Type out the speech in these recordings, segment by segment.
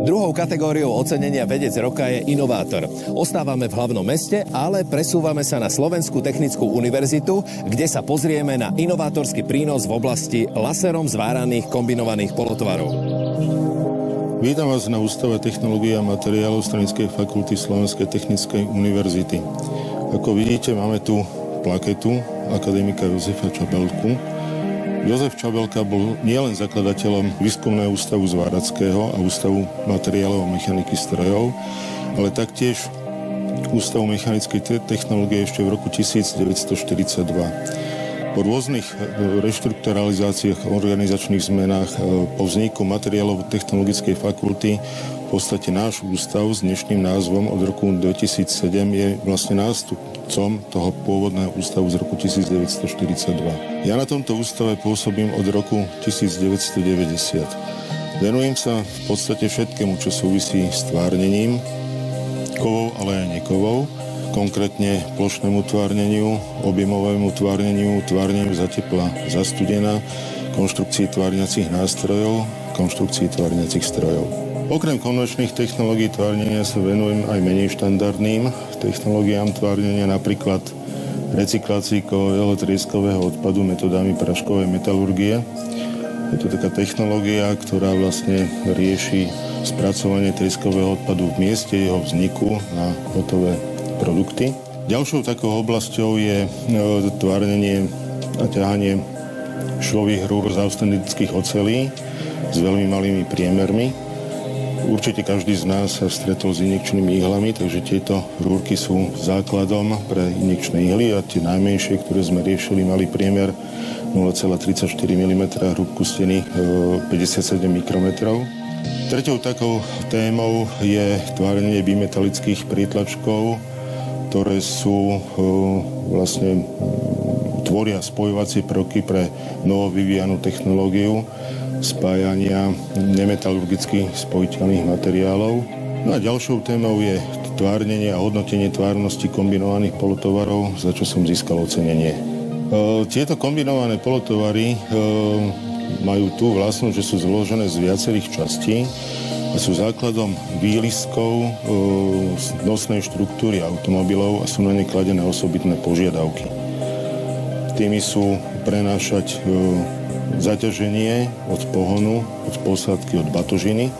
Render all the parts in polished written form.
Druhou kategóriou ocenenia Vedec roka je inovátor. Ostávame v hlavnom meste, ale presúvame sa na Slovenskú technickú univerzitu, kde sa pozrieme na inovátorský prínos v oblasti laserom zváraných kombinovaných polotvarov. Vítam vás na Ústave technológie a materiálov Stranickej fakulty Slovenskej technickej univerzity. Ako vidíte, máme tu plaketu akademika Jozefa Čabelku. Jozef Čabelka bol nielen zakladateľom Výskumného ústavu Zvárackého a Ústavu materiálov a mechaniky strojov, ale taktiež Ústavu mechanickej technológie ešte v roku 1942. Po rôznych reštrukturalizáciách a organizačných zmenách po vzniku materiálovo-technologickej fakulty v podstate náš ústav s dnešným názvom od roku 2007 je vlastne nástupcom toho pôvodného ústavu z roku 1942. Ja na tomto ústave pôsobím od roku 1990. Venujem sa v podstate všetkému, čo súvisí s tvárnením, kovou, ale aj nekovou, konkrétne plošnému tvárneniu, objemovému tvárneniu, tvárneniu za tepla, za studena, konštrukcii tvárniacich nástrojov, konštrukcii tvárniacich strojov. Okrem konvenčných technológií tvárnenia sa venujem aj menej štandardným technológiám tvárnenia, napríklad recyklácii kovového trieskového odpadu metodami praškovej metalurgie. Je to taká technológia, ktorá vlastne rieši spracovanie trieskového odpadu v mieste jeho vzniku na hotové produkty. Ďalšou takou oblasťou je tvárnenie a ťahanie švových rúr z austenických ocelí s veľmi malými priemermi. Určite každý z nás sa stretol s injekčnými ihlami, takže tieto rúrky sú základom pre injekčné ihly a tie najmenšie, ktoré sme riešili, mali priemer 0,34 mm, hrúbku steny 57 mikrometrov. Treťou takou témou je tvárnenie bimetalických prítlačkov, ktoré sú vlastne tvoria spojovacie prvky pre novo vyvíjanú technológiu spájania nemetalurgicky spojiteľných materiálov. No a ďalšou témou je tvárnenie a hodnotenie tvárnosti kombinovaných polotovarov, za čo som získal ocenenie. Tieto kombinované polotovary majú tú vlastnosť, že sú zložené z viacerých častí a sú základom výlistkov nosnej štruktúry automobilov a sú na ne kladené osobitné požiadavky. Tými sú prenášať zaťaženie od pohonu, od posádky, od batožiny,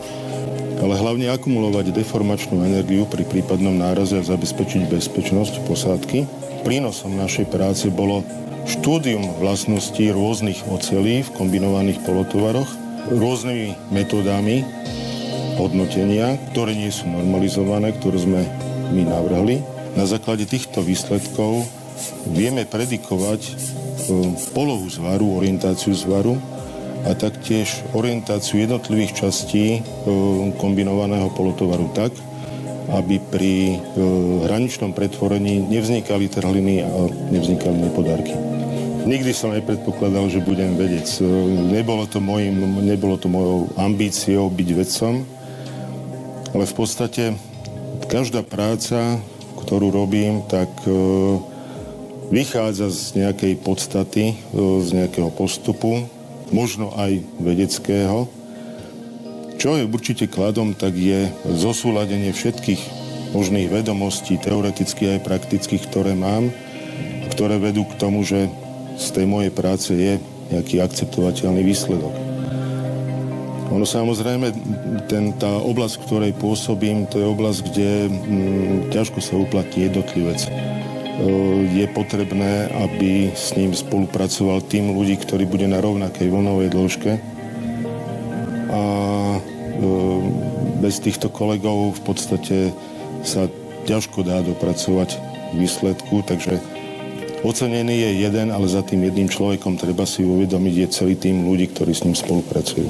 ale hlavne akumulovať deformačnú energiu pri prípadnom náraze a zabezpečiť bezpečnosť posádky. Prínosom našej práce bolo štúdium vlastností rôznych ocelí v kombinovaných polotovaroch, rôznymi metódami hodnotenia, ktoré nie sú normalizované, ktoré sme my navrhli. Na základe týchto výsledkov vieme predikovať polohu zvaru, orientáciu zvaru a taktiež orientáciu jednotlivých častí kombinovaného polotovaru tak, aby pri hraničnom pretvorení nevznikali trhliny a nevznikali nepodárky. Nikdy som nepredpokladal, že budem vedec. Nebolo to mojou ambíciou byť vedcom, ale v podstate každá práca, ktorú robím, tak vychádza z nejakej podstaty, z nejakého postupu, možno aj vedeckého. Čo je určite kladom, tak je zosúladenie všetkých možných vedomostí, teoretických aj praktických, ktoré mám, ktoré vedú k tomu, že z tej mojej práce je nejaký akceptovateľný výsledok. Ono samozrejme, tá oblasť, v ktorej pôsobím, to je oblasť, kde ťažko sa uplatí jednotlivec. Je potrebné, aby s ním spolupracoval tým ľudí, ktorí bude na rovnakej vlnovej dĺžke. A bez týchto kolegov v podstate sa ťažko dá dopracovať k výsledku, takže ocenený je jeden, ale za tým jedným človekom treba si uvedomiť je celý tým ľudí, ktorí s ním spolupracujú.